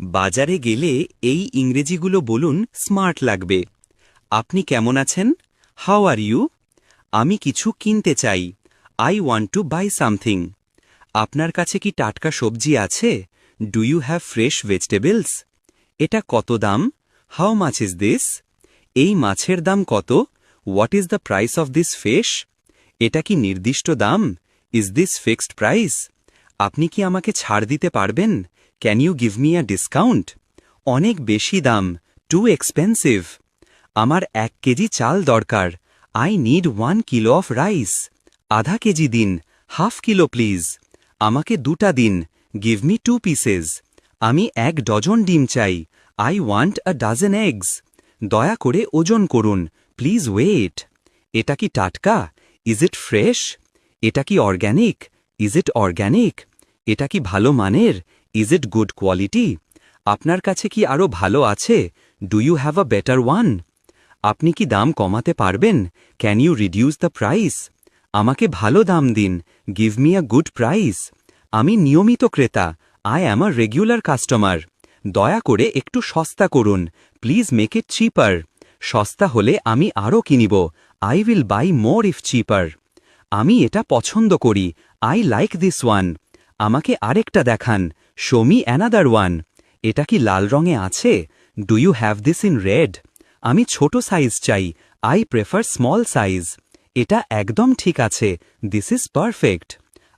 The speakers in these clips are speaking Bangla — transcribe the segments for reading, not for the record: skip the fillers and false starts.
বাজারে গেলে এই ইংরেজিগুলো বলুন, স্মার্ট লাগবে। আপনি কেমন আছেন? How are you? আমি কিছু কিনতে চাই। I want to buy something. আপনার কাছে কি টাটকা সবজি আছে? Do you have fresh vegetables? এটা কত দাম? How much is this? এই মাছের দাম কত? What is the price of this fish? এটা কি নির্দিষ্ট দাম? Is this fixed price? আপনি কি আমাকে ছাড় দিতে পারবেন? Can you give me a discount? অনেক বেশি দাম, টু এক্সপেন্সিভ। আমার 1 কেজি চাল দরকার। I need 1 kilo of rice. আধা কেজি দিন, হাফ কিলো প্লিজ। আমাকে 2টা দিন, গিভ মি 2 পিসেস। আমি 1 ডজন ডিম চাই। I want a doesn't eggs. দয়া করে ওজন করুন, প্লিজ ওয়েট। এটা কি টাটকা? Is it fresh? এটা কি অর্গ্যানিক? Is it organic? এটা কি ভালো মানের? Is it good quality? আপনার কাছে কি আরও ভালো আছে? Do you have a better one? আপনি কি দাম কমাতে পারবেন? Can you reduce the price? আমাকে ভালো দাম দিন, give me a good price. আমি নিয়মিত ক্রেতা, I am a regular customer. দয়া করে একটু সস্তা করুন, প্লিজ মেক ইট চিপার। সস্তা হলে আমি আরও কিনিব, I will buy more if cheaper. আমি এটা পছন্দ করি, আই লাইক দিস ওয়ান। আমাকে আরেকটা দেখান, শো মি অ্যানাদার ওয়ান। এটা কি লাল রঙে আছে? Do you have this in red? আমি ছোট সাইজ চাই, আই প্রেফার স্মল সাইজ। এটা একদম ঠিক আছে, দিস ইজ পারফেক্ট।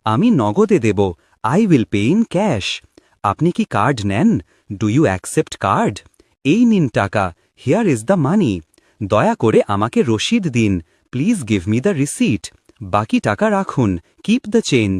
আমি নগদে দেব, I will pay in cash. আপনি কি কার্ড নেন? Do you accept card? এই নিন টাকা, হিয়ার ইজ দ্য মানি। দয়া করে আমাকে রসিদ দিন, please give me the receipt. বাকি টাকা রাখুন, কিপ দ্য চেঞ্জ।